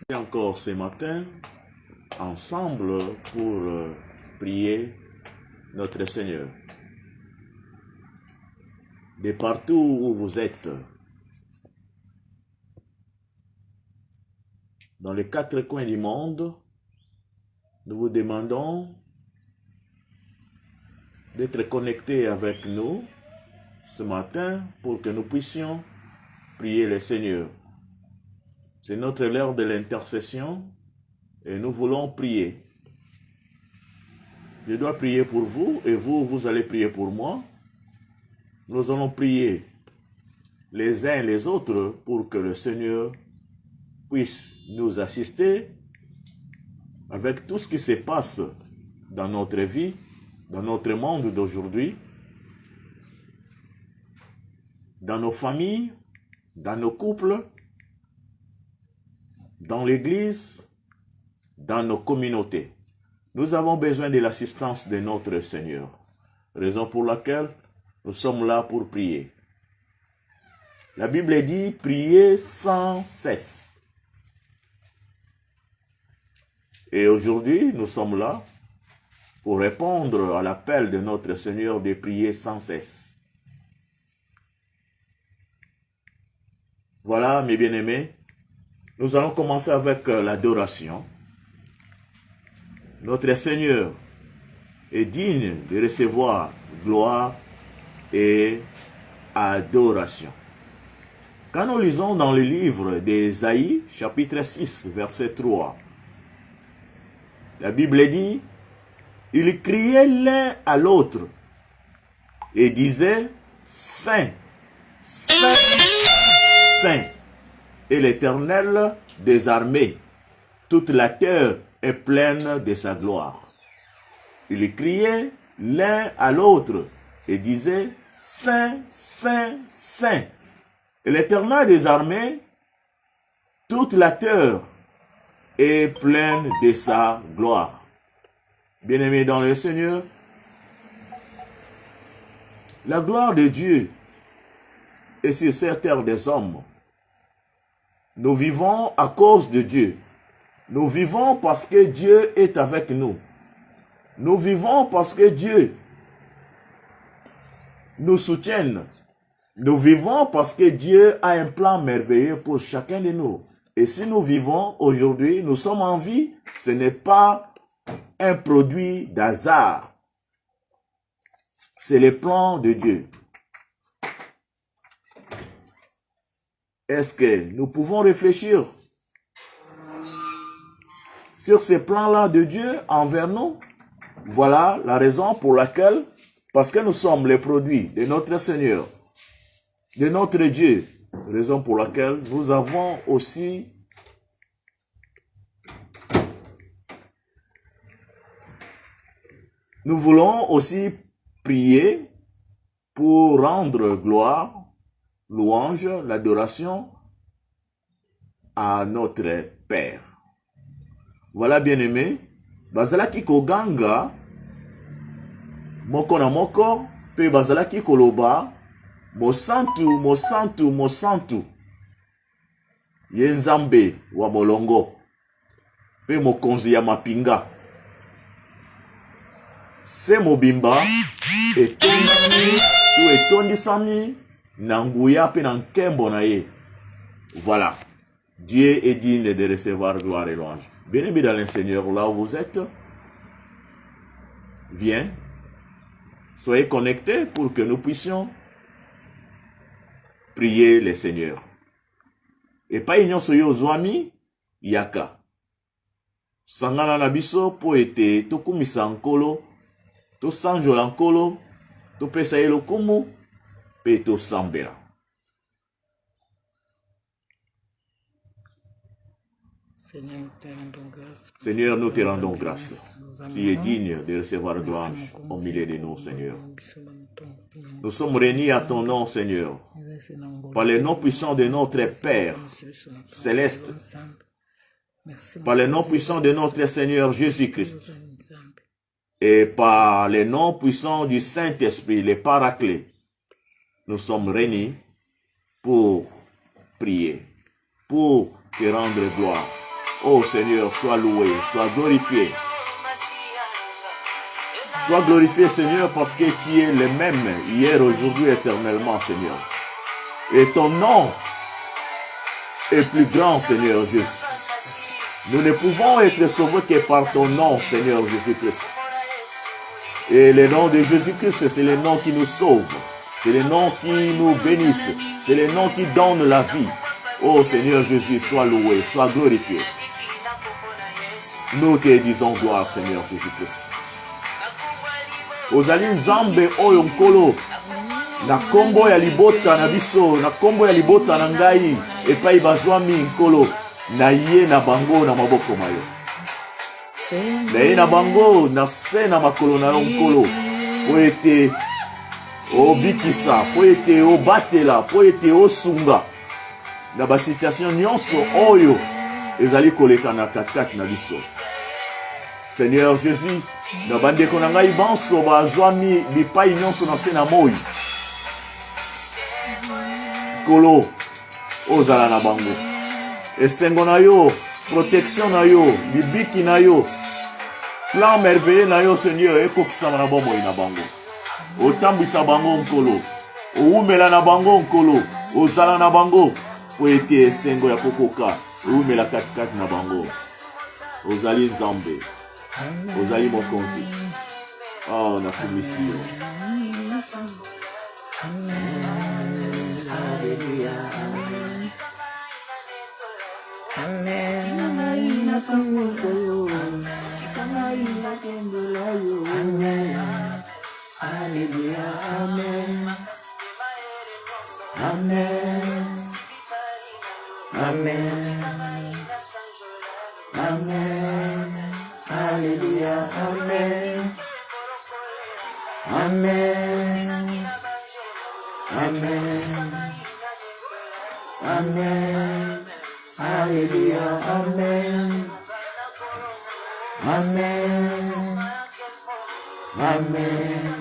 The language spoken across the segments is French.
Et encore ce matin, ensemble pour prier notre Seigneur. De partout où vous êtes, dans les quatre coins du monde, nous vous demandons d'être connectés avec nous ce matin pour que nous puissions prier le Seigneur. C'est notre heure de l'intercession et nous voulons prier. Je dois prier pour vous et vous allez prier pour moi. Nous allons prier les uns et les autres pour que le Seigneur puisse nous assister avec tout ce qui se passe dans notre vie, dans notre monde d'aujourd'hui, dans nos familles, dans nos couples, dans l'église, dans nos communautés. Nous avons besoin de l'assistance de notre Seigneur, raison pour laquelle nous sommes là pour prier. La Bible dit « prier sans cesse ». Et aujourd'hui, nous sommes là pour répondre à l'appel de notre Seigneur de prier sans cesse. Voilà, mes bien-aimés, nous allons commencer avec l'adoration. Notre Seigneur est digne de recevoir gloire et adoration. Quand nous lisons dans le livre d'Ésaïe, chapitre 6, verset 3, la Bible dit, « Ils criaient l'un à l'autre et disaient, « Saint, Saint, Saint, et l'Éternel des armées, toute la terre est pleine de sa gloire. » Ils criaient l'un à l'autre et disaient, « Saint, Saint, Saint, et l'Éternel des armées, toute la terre est pleine de sa gloire. » Bien-aimés dans le Seigneur, la gloire de Dieu est sur cette terre des hommes. Nous vivons à cause de Dieu. Nous vivons parce que Dieu est avec nous. Nous vivons parce que Dieu nous soutient. Nous vivons parce que Dieu a un plan merveilleux pour chacun de nous. Et si nous vivons aujourd'hui, nous sommes en vie, ce n'est pas un produit d'hasard. C'est le plan de Dieu. Est-ce que nous pouvons réfléchir sur ces plans-là de Dieu envers nous? Voilà la raison pour laquelle, parce que nous sommes les produits de notre Seigneur, de notre Dieu, raison pour laquelle nous avons aussi nous voulons aussi prier pour rendre gloire, louange, l'adoration à notre Père. Voilà, bien-aimé, bazalaki koganga moko na moko pe bazalaki koloba mosantu mosantu mosantu ye Nzambe wa molongo pe mokonzi ya mapinga. Se mobimba etondisami na nguya pe na nkembo na ye. Voilà, Dieu est digne de recevoir gloire et louange. Bien-aimés dans le Seigneur, là où vous êtes, viens, soyez connectés pour que nous puissions prier le Seigneur. Et pas ignon soyo zwami yaka. Sangana na biso po ete tokumisa nkolo, to sanjola nkolo, to pesa ye lokumu, pe to sambela. Seigneur, nous te rendons grâce. Tu es digne de recevoir gloire au milieu de nous, Seigneur. Nous sommes réunis à ton nom, Seigneur, par le nom puissant de notre Père céleste, par le nom puissant de notre Seigneur Jésus-Christ, et par le nom puissant du Saint-Esprit, le Paraclet. Nous sommes réunis pour prier, pour te rendre gloire. Oh Seigneur, sois loué, sois glorifié. Sois glorifié, Seigneur, parce que tu es le même hier, aujourd'hui, éternellement, Seigneur. Et ton nom est plus grand, Seigneur Jésus. Nous ne pouvons être sauvés que par ton nom, Seigneur Jésus-Christ. Et le nom de Jésus-Christ, c'est le nom qui nous sauve. C'est le nom qui nous bénisse. C'est le nom qui donne la vie. Oh Seigneur Jésus, sois loué, sois glorifié. Nous te disons gloire, Seigneur Jésus-Christ. Ozali nzambe oyo nkolo na kombo ya libota na biso, na kombo ya libota na ngai epai bazwami nkolo na ye na bango na maboko mayo. Na ye na bango na se na makolo na yo nkolo po ete obikisa, po ete obatela, po ete osunga na ba situation nyonso oyo ezali koleka na katikati na biso. Seigneur Jésus, na bandeko na ngai banso bazwami bipai nyonso na se na moi. Nkolo ozala na bango. Esengo na yo, protection na yo, libiki na yo, plan merveilleux na yo, Seigneur, ekokisama na bomoi na bango. Otambisa bango nkolo, oumela na bango nkolo, ozala na bango, po ete esengo ya kokoka, oumela katikati na bango. Ozali nzambe, ozali mokonzi. Oh, nakumisi yo. Hallelujah, amen. Amen. Amen. Hallelujah, amen. Amen. Amen. Amen. Hallelujah, amen. Amen. Amen. Amen. Hallelujah, amen. Amen. Amen.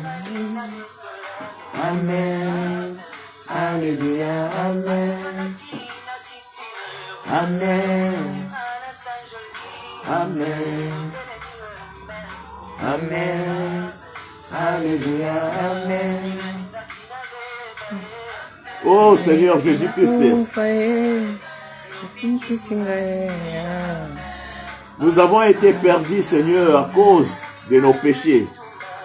Amen. Hallelujah, amen. Amen. Amen. Amen. Hallelujah, amen. Oh Seigneur Jésus-Christ, nous avons été perdus, Seigneur, à cause de nos péchés.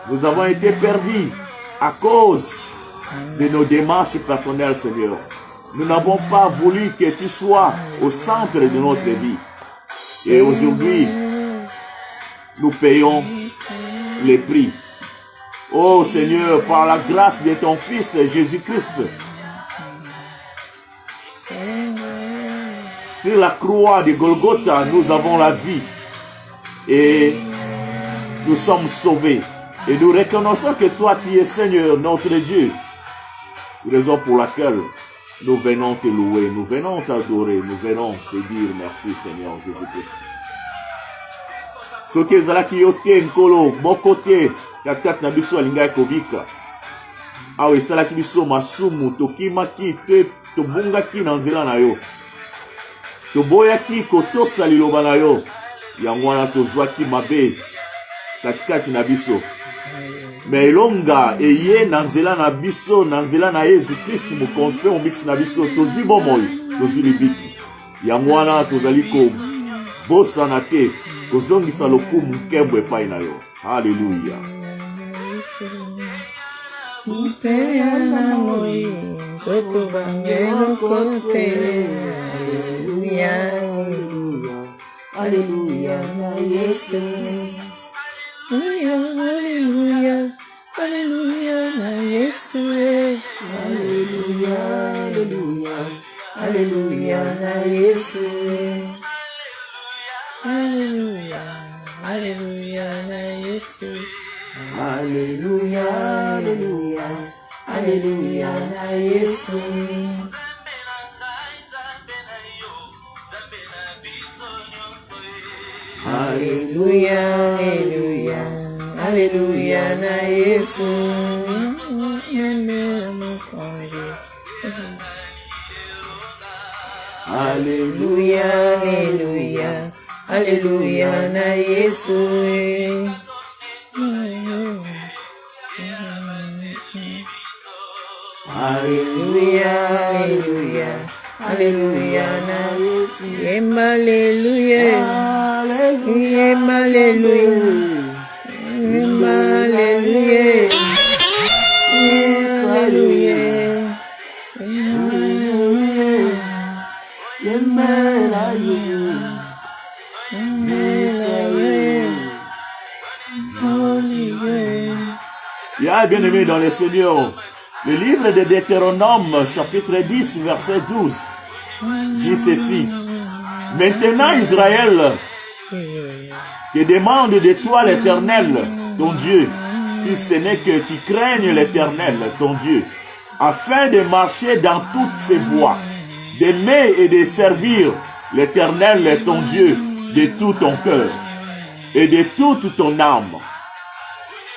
Nous avons été perdus à cause de nos démarches personnelles, Seigneur. Nous n'avons pas voulu que tu sois au centre de notre vie. Et aujourd'hui, nous payons les prix. Oh Seigneur, par la grâce de ton Fils Jésus-Christ, sur la croix de Golgotha, nous avons la vie et nous sommes sauvés. Et nous reconnaissons que toi, tu es Seigneur, notre Dieu. Raison pour laquelle nous venons te louer, nous venons t'adorer, nous venons te dire merci, Seigneur Jésus-Christ. Ce que ezalaki yo te nkolo moko te katikati na biso alingai kobika. Awa esalaki biso masumu, tokimaki te tobungaki na nzela na yo. Toboyaki kotosa liloba na yo. Yango wana tozwaki mabe katikati na biso. Mais elonga eye na nzela na biso, na nzela na Yesu Christ mokonzi mpe mobikisi na biso, tozwi bomoi, tozwi libiki. Yango wana tozali kobosana te, kozongisa lokumu nkembo epai na yo. Haleluya. Haleluya na Yesu. Hallelujah, hallelujah, na Yesu. Hallelujah, hallelujah, hallelujah, na Yesu. Hallelujah, hallelujah, na Yesu. Hallelujah, hallelujah, hallelujah, na Yesu. Hallelujah, hallelujah, hallelujah, na Yesu. Hallelujah, hallelujah, Alléluia na Yesu. Alléluia, Alléluia, Alléluia na Yesu. Alléluia, Alléluia, Alléluia, Bien aimé dans le Seigneur, le livre de Deutéronome, chapitre 10, verset 12, dit ceci. Maintenant, Israël, que demande de toi l'Éternel, ton Dieu, si ce n'est que tu craignes l'Éternel, ton Dieu, afin de marcher dans toutes ses voies, d'aimer et de servir l'Éternel, ton Dieu, de tout ton cœur et de toute ton âme.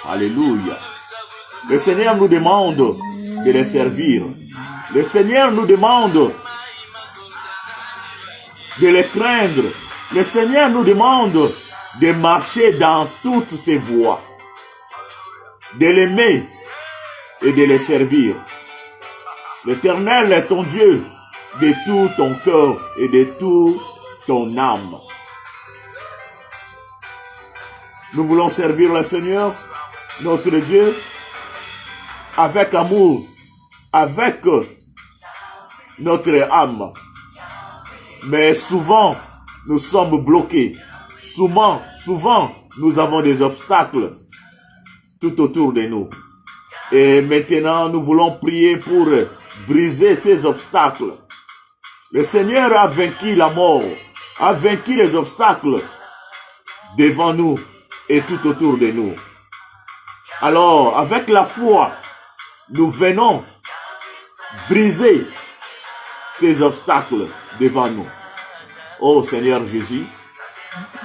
Alléluia. Le Seigneur nous demande de le servir. Le Seigneur nous demande de le craindre. Le Seigneur nous demande de marcher dans toutes ses voies, de l'aimer et de le servir. L'Éternel est ton Dieu de tout ton cœur et de toute ton âme. Nous voulons servir le Seigneur, notre Dieu, avec amour, avec notre âme. Mais souvent, nous sommes bloqués. Souvent, nous avons des obstacles tout autour de nous. Et maintenant, nous voulons prier pour briser ces obstacles. Le Seigneur a vaincu la mort, a vaincu les obstacles devant nous et tout autour de nous. Alors, avec la foi, nous venons briser ces obstacles devant nous. Oh Seigneur Jésus,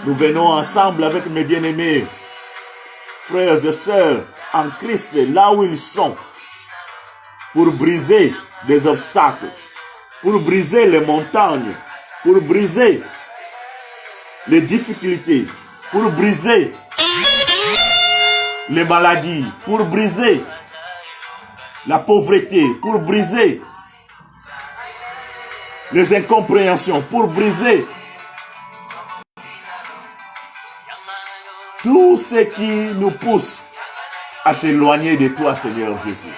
nous venons ensemble avec mes bien-aimés frères et sœurs en Christ, là où ils sont, pour briser les obstacles, pour briser les montagnes, pour briser les difficultés, pour briser les maladies, pour briser la pauvreté, pour briser les incompréhensions, pour briser tout ce qui nous pousse à s'éloigner de toi, Seigneur Jésus.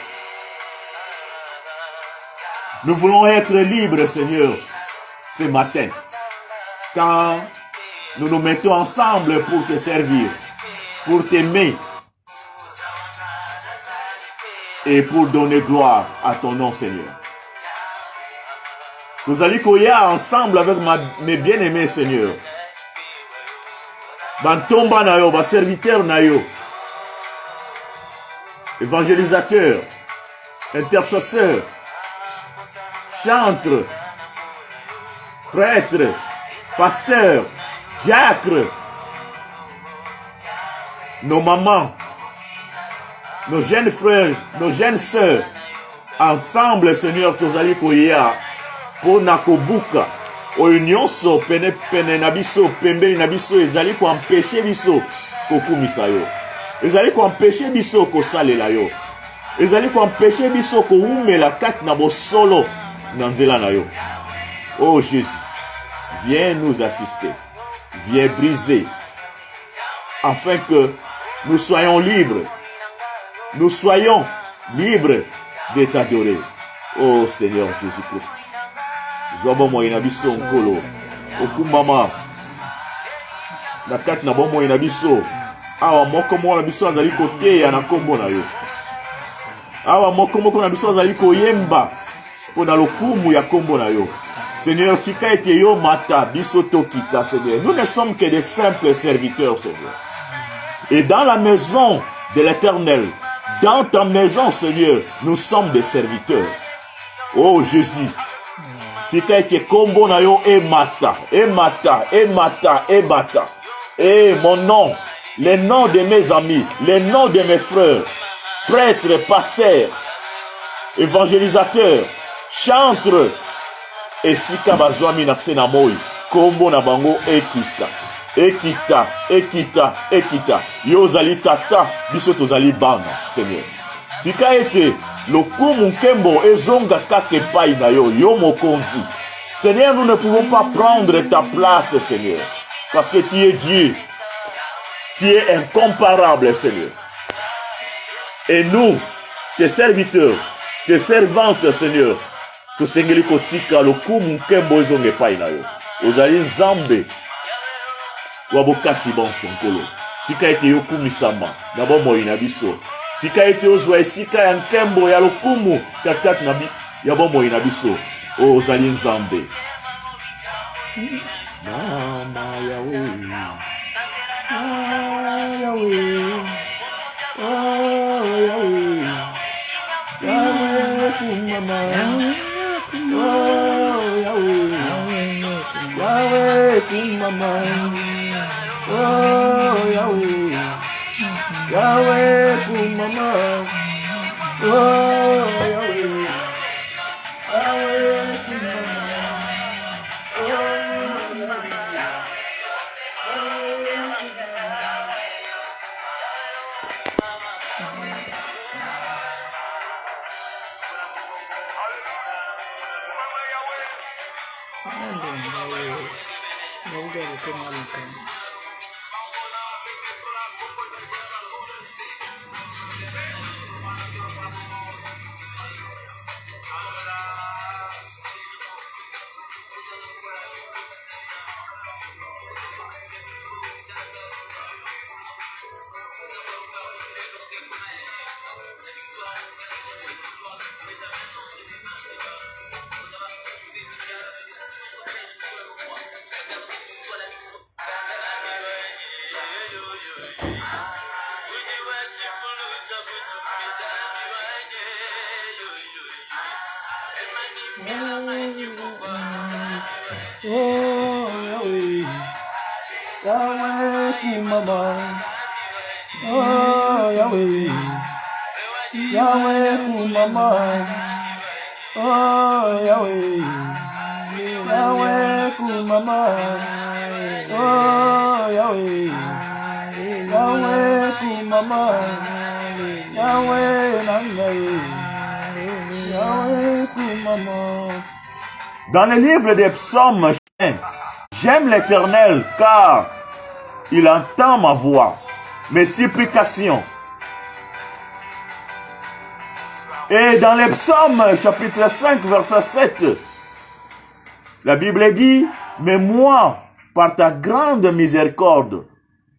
Nous voulons être libres, Seigneur, ce matin, quand nous nous mettons ensemble pour te servir, pour t'aimer et pour donner gloire à ton nom, Seigneur. Nous allons koya ensemble avec mes bien-aimés, Seigneur. Bantomba na yo, ba serviteur na yo, évangélisateur, intercesseur, chantre, prêtre, pasteur, diacre, nos mamans, nos jeunes frères, nos jeunes sœurs, ensemble, Seigneur, tozali koya pour nakobuka oyo nyonso pene na biso pembeni na biso ezali koempêcher biso kokumisa yo, ezali koempêcher biso kosalela yo, ezali koempêcher biso koumela kati na bosolo na nzela na yo. Oh Jésus, viens nous assister, viens briser, afin que nous soyons libres, nous soyons libres de t'adorer. Oh Seigneur Jésus-Christ. Zobo moyena biso nkolo okumama na kati na bomo ina biso awa moko mwana biso azali koteya na kombo na yo, awa moko na biso azali koyemba po na lokumu ya kombo na yo. Seigneur, tika ete yo mata biso tokita, Seigneur. Nous ne sommes que des simples serviteurs, Seigneur. Et dans la maison de l'Éternel, dans ta maison, Seigneur, nous sommes des serviteurs. Oh Jésus, tika ete kombo na yo emata, emata, emata, ebata. Et mon nom, les noms de mes amis, les noms de mes frères, prêtres, pasteurs, évangélisateurs, chantres, et sika bazwami na senamoi, kombo na bango ekita. Ekita, ekita, ekita. Yo zali tata, biso tozali bana, Seigneur. Tika ete, lokumu nkembo ezonga kake pai na yo, yo mokonzi. Seigneur, nous ne pouvons pas prendre ta place, Seigneur. Parce que tu es Dieu. Tu es incomparable, Seigneur. Et nous, tes serviteurs, tes servantes, Seigneur, tosengeli kotika lokumu nkembo ezonga pai na yo. Ozali nzambe. Wabokasi bonso nkolo. Tika ete yokumisama na bomoi na biso. Tika ete ozwa esika ya nkembo ya lokumu katikati na ya bomoi na biso. O ozali nzambe. Mama Yahweh. Yahweh. Yahweh. Yahweh kumama. Yahweh. Yahweh kumama. Oh, Yahweh, Yahweh, kumama. Oh, Yahweh, Yahweh, kumama. Oh, Yahweh, Yahweh, kumama. Oh, Yahweh, Yahweh, kumama. Oh, Yahweh, Yahweh, kumama. Oh, Yahweh, Yahweh, kumama. Yahweh, Nangaye, Yahweh, kumama. Dans le livre des psaumes, j'aime l'Éternel car il entend ma voix, mes supplications. Et dans les psaumes, chapitre 5, verset 7, la Bible dit, mais moi, par ta grande miséricorde,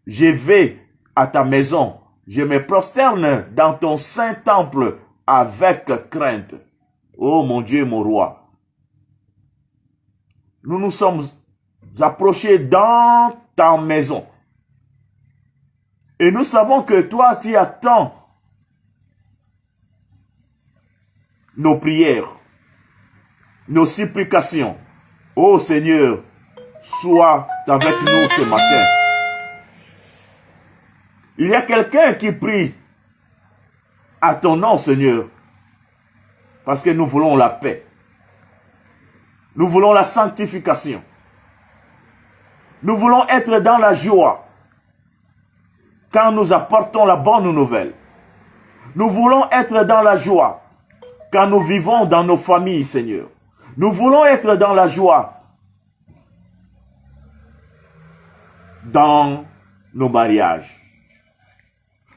je vais à ta maison, je me prosterne dans ton saint temple avec crainte. Oh mon Dieu, mon roi. Nous nous sommes approchés dans ta maison. Et nous savons que toi, tu attends nos prières, nos supplications. Oh Seigneur, sois avec nous ce matin. Il y a quelqu'un qui prie à ton nom, Seigneur, parce que nous voulons la paix. Nous voulons la sanctification. Nous voulons être dans la joie quand nous apportons la bonne nouvelle. Nous voulons être dans la joie quand nous vivons dans nos familles, Seigneur. Nous voulons être dans la joie dans nos mariages.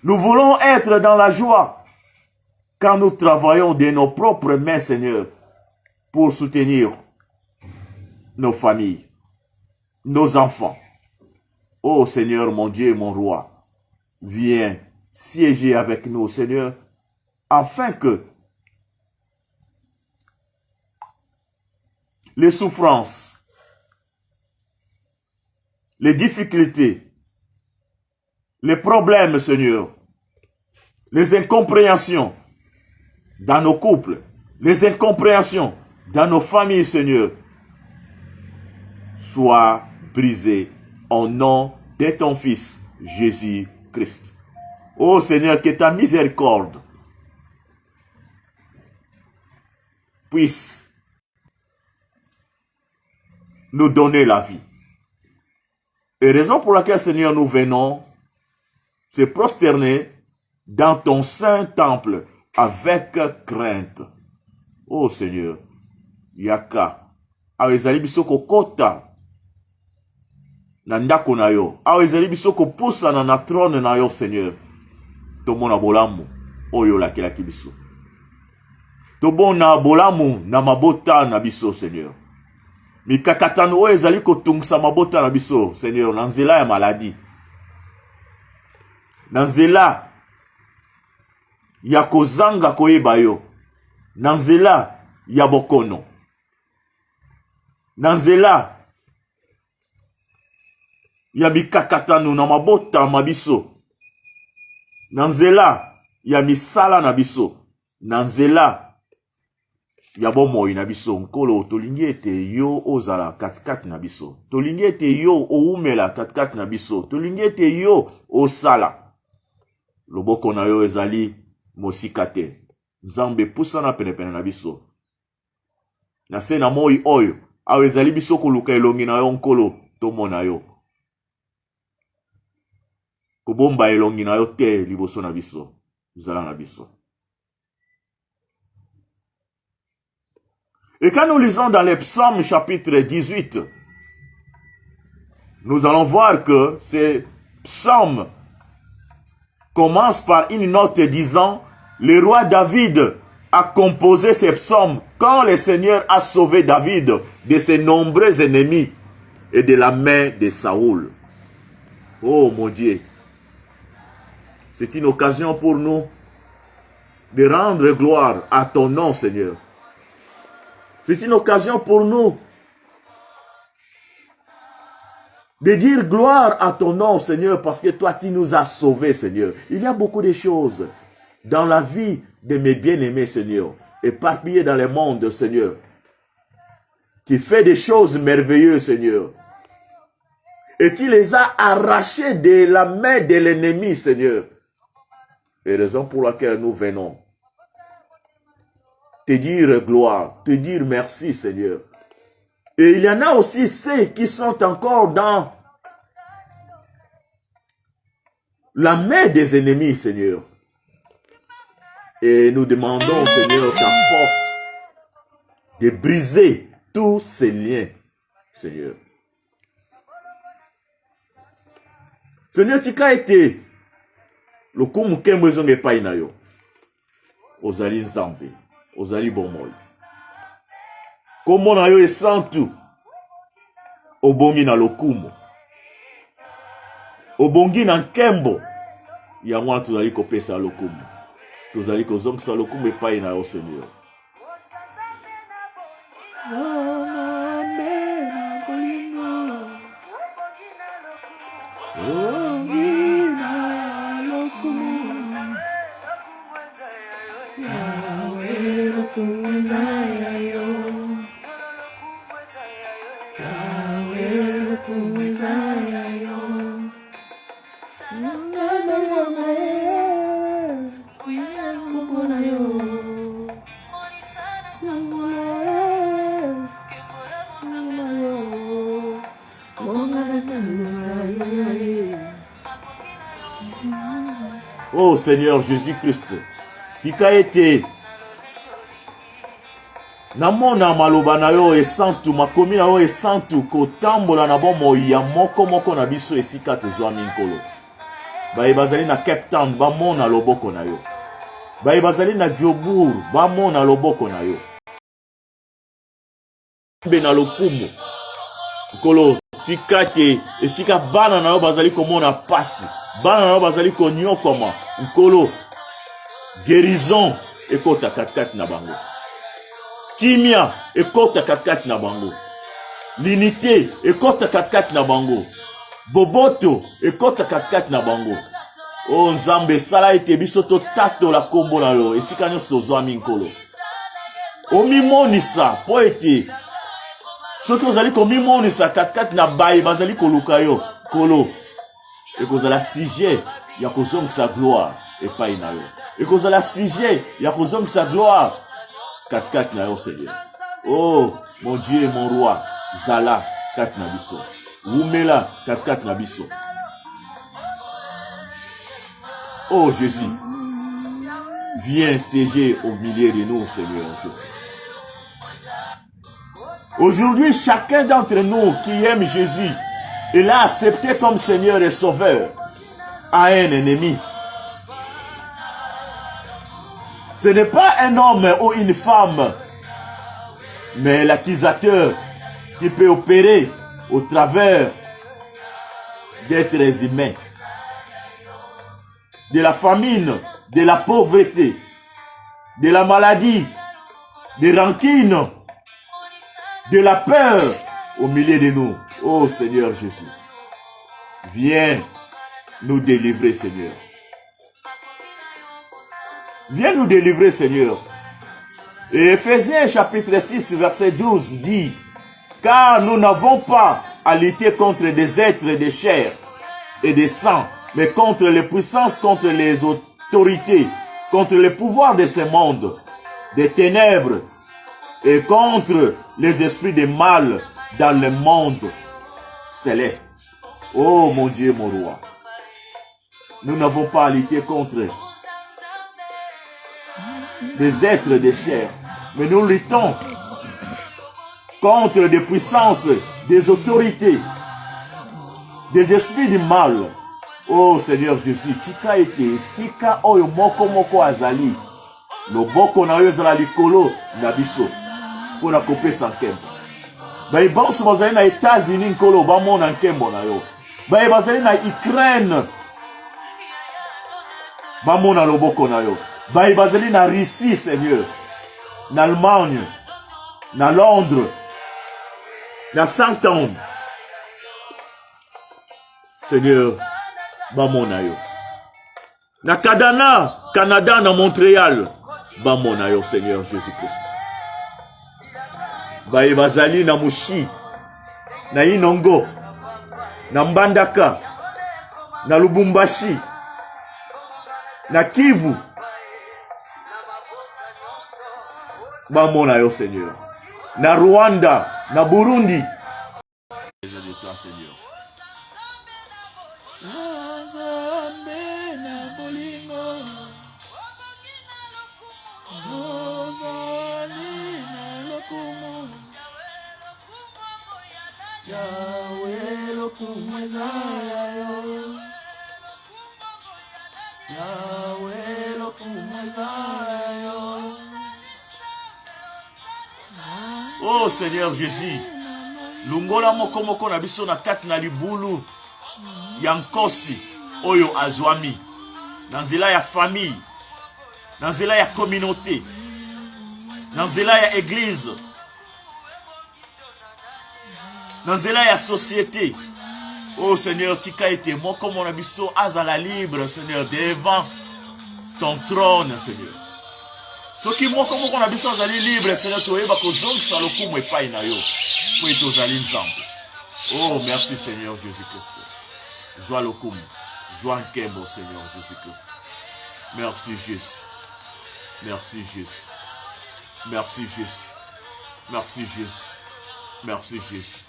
Nous voulons être dans la joie quand nous travaillons de nos propres mains, Seigneur, pour soutenir nos familles, nos enfants. Oh Seigneur, mon Dieu, mon roi, viens siéger avec nous, Seigneur, afin que les souffrances, les difficultés, les problèmes, Seigneur, les incompréhensions dans nos couples, les incompréhensions dans nos familles, Seigneur, soient brisées au nom de ton Fils, Jésus-Christ. Ô Seigneur, que ta miséricorde puisse nous donner la vie. Et raison pour laquelle, Seigneur, nous venons se prosterner dans ton saint temple avec crainte. Oh Seigneur, yaka, awezali biso kokota na ndako na yo, awezali biso kopusana na trône na yo, Seigneur. Tomona bolamu oyo lakelaki biso. Tobona bolamu na mabota na biso, Seigneur. Mikakatano oyo ezali kotungisa mabota na biso, Seigneur, na nzela ya maladi, na nzela ya kozanga koyeba yo, na nzela ya bokono, na nzela ya mikakatano na mabota mabiso, na nzela ya misala na biso, na nzela ya bomoi na biso. Nkolo, tolingi ete yo ozala katikati na biso, tolingi ete yo oumela katikati na biso, tolingi ete yo osala. Loboko na yo ezali mosika te. Nzambe pusana penepene na biso. Na se na moi oyo, awe ezali biso koluka elongi na yo, Nkolo, tomona yo. Kobomba elongi na yo te liboso na biso, zala na biso. Et quand nous lisons dans les psaumes chapitre 18, nous allons voir que ces psaumes commencent par une note disant: le roi David a composé ces psaumes quand le Seigneur a sauvé David de ses nombreux ennemis et de la main de Saoul. Oh mon Dieu, c'est une occasion pour nous de rendre gloire à ton nom, Seigneur. C'est une occasion pour nous de dire gloire à ton nom, Seigneur, parce que toi, tu nous as sauvés, Seigneur. Il y a beaucoup de choses dans la vie de mes bien-aimés, Seigneur, éparpillés dans le monde, Seigneur. Tu fais des choses merveilleuses, Seigneur. Et tu les as arrachés de la main de l'ennemi, Seigneur. Et raison pour laquelle nous venons te dire gloire, te dire merci, Seigneur. Et il y en a aussi ceux qui sont encore dans la main des ennemis, Seigneur. Et nous demandons, Seigneur, ta force de briser tous ces liens, Seigneur. Seigneur, tu as été le kumukembo zonge paina yo. Ozali nzambe, ozali bomoi. Kombo na yo esantu, obongi na lokumu, obongi na nkembo, yango tozali kopesa lokumu, tozali kozongisa lokumu epai na yo, Seigneur. Oh Seigneur Jésus-Christ, tu as été namona maloba na yo esantu, makomi na yo esantu, kotambola na bomo ya moko na biso esika tozwami nkolo. Baye bazali na Cape Town, bamona loboko na yo. Baye bazali na Jobour, bamona loboko na yo. Be na lokumu, nkolo, tikate esika bana na yo bazali komona pasi. Bana na yo bazali konyokoma, nkolo, guérison ekota katikati na bango. Kimia ekota katikati na bango. L'unité ekota katikati na bango. Boboto ekota katikati na bango. Oh Nzambe, sala ete biso to tato la kombo na yo esika nyonso tozwami nkolo. Omimonisa po ete soki ozali komimonisa katikati na baye bazali koluka yo nkolo, ekozala sujet ya kozongisa gloire epai na yo. Ekozala sujet ya kozongisa gloire katikati na yo, Seigneur. Oh, mon Dieu et mon roi, zala kati na biso. Wumela katkat na biso. Oh Jésus, viens siéger au milieu de nous, Seigneur Jésus. Aujourd'hui, chacun d'entre nous qui aime Jésus, il l'a accepté comme Seigneur et Sauveur, a un ennemi. Ce n'est pas un homme ou une femme, mais l'accusateur qui peut opérer au travers d'êtres humains, de la famine, de la pauvreté, de la maladie, des rancines, de la peur au milieu de nous. Oh Seigneur Jésus, viens nous délivrer, Seigneur. Viens nous délivrer, Seigneur. Et Ephésiens chapitre 6, verset 12 dit, car nous n'avons pas à lutter contre des êtres de chair et de sang, mais contre les puissances, contre les autorités, contre les pouvoirs de ce monde, des ténèbres, et contre les esprits de mal dans le monde céleste. Oh mon Dieu, mon roi, nous n'avons pas à lutter contre des êtres de chair, mais nous luttons contre des puissances, des autorités, des esprits du mal. Oh Seigneur Jésus, tika ete sika oyo moko moko azali loboko na yo ezala likolo na biso pona kopesa nkembo. Baye banso bazali na États-Unis nkolo bamona nkembo na yo. Baye bazali na Ukraine bamona loboko na yo. Baye bazali na Russie, Seigneur, na Allemagne, na Londres, na Saint-Anne. Seigneur, bamona yo. Na Canada, na Montréal, bamona yo, Seigneur Jésus-Christ. Baye bazali na Mushi, na Inongo, na Mbandaka, na Lubumbashi, na Kivu, bamona yo, Seigneur. Na Rwanda, na Burundi. Désolé de toi, Seigneur. Yahweh lokumu ezaya yo, Yahweh lokumu ezaya yo. Oh Seigneur Jésus, lungola moko moko na biso na kati na libulu ya nkosi oyo azwami, na nzela ya famille, na nzela ya communauté, na nzela ya église, na nzela ya société. Oh Seigneur, tika ete moko mona biso azala libre, Seigneur, devant ton trône, Seigneur. Soki moko moko na biso azali libre, Seigneur, toyeba kozongisa lokumu epai na yo po ete ozali nzambe. Oh merci Seigneur Jésus-Christ. Zwa lokumu, zwa nkembo, Seigneur Jésus-Christ. Merci Jésus. Merci Jésus. Merci Jésus. Merci Jésus. Merci Jésus.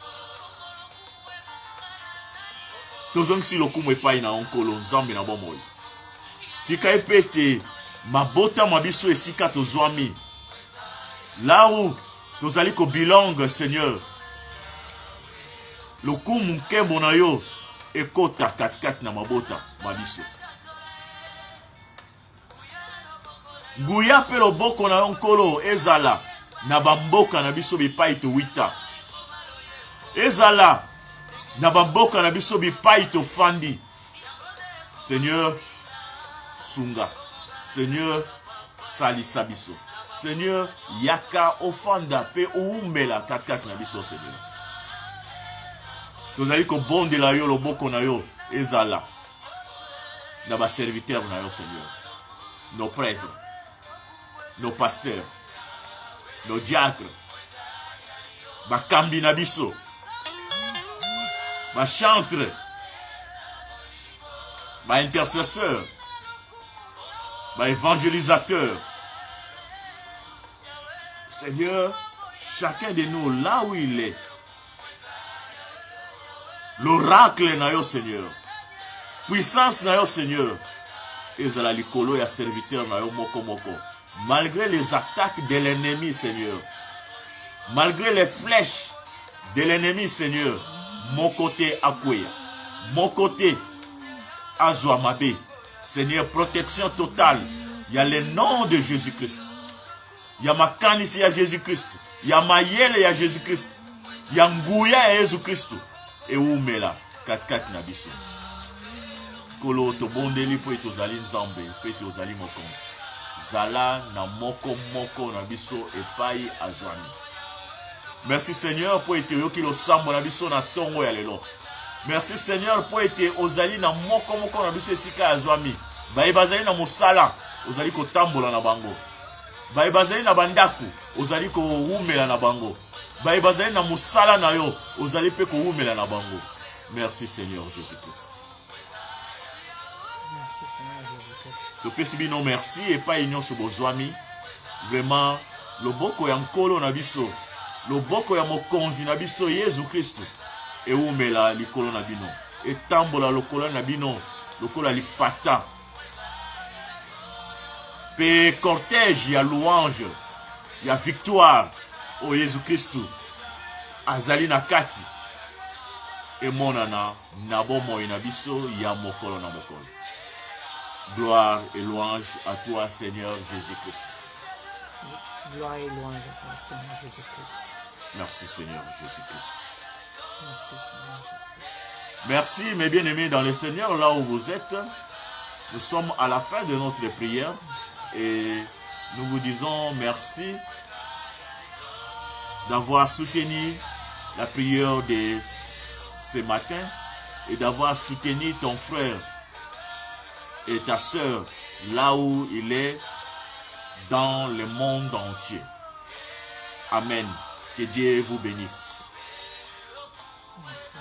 Tozongisi lokumu epai na onkolo nzambe na bomoi. Tika epete mabota mabiso esika tozwami. Là où tozali ko bilongue, Seigneur. Lokumu nkembo na yo ekota katikati na mabota mabiso. Nguya pe loboko na yo nkolo ezala na bamboka na biso bipai to wita. Ezala na bamboka na biso bipai to fandi. Seigneur, sunga. Seigneur, salisa biso. Seigneur, yaka ofanda pe oumbela kat na biso, Seigneur. Tozali ko bondela yo loboko na yo ezala na ba serviteur na yo, Seigneur. Nos prêtres, nos pasteurs, nos diacres, ba kambi na biso, ba chantre, ba intercesseur, ba évangélisateur. Seigneur, chacun de nous, là où il est, L'oracle na yo, Seigneur. Puissance na yo, Seigneur. Ezala likolo ya serviteur na yo moko moko. Malgré les attaques de l'ennemi, Seigneur. Malgré les flèches de l'ennemi, Seigneur. Mon côté Akweya. Mon côté Azwamabe. Seigneur, protection totale. Il y a le nom de Jésus-Christ. Il y a ma canisse à Jésus-Christ. Il y a ma yele à Jésus-Christ. Il y a Ngouya à Jésus-Christ. Et où mela 4-4 nabiso. Kolo to bondeli po etozali nzambe po etozali mokonzi. Zala na moko moko nabiso epai azwami. Merci Seigneur pour être yoki lo sambo nabiso na tongo ya lelo. Merci Seigneur pour être ozali na moko moko nabiso esika azwami. Baye bazali na mosala ozali ko tambola na bango. Baye bazali na bandaku ozali ko umela na bango. Baye bazali na mosala na yo ozali pe ko umela na bango. Merci Seigneur Jésus-Christ. Merci Seigneur Jésus-Christ. Le PCB non merci et pas union sur bozwami. Vraiment le boko ya nkolo na biso. Le boko ya mokonzi na biso Jésus-Christ. Et umela likolo na bino. Et tambola lokolo na bino. Lokolo lipata. Pe cortège ya louange. Ya victoire. O Jésus-Christ. Azali na kati. Et monana nabo moi na biso ya mokolo na mokolo. Gloire et louange à toi, Seigneur Jésus-Christ. Gloire et louange à toi, Seigneur Jésus-Christ. Merci, Seigneur Jésus-Christ. Merci, Seigneur Jésus-Christ. Merci, mes bien-aimés dans le Seigneur, là où vous êtes. Nous sommes à la fin de notre prière et nous vous disons merci d'avoir soutenu la prière de ce matin et d'avoir soutenu ton frère et ta sœur là où il est dans le monde entier. Amen. Que Dieu vous bénisse. Merci.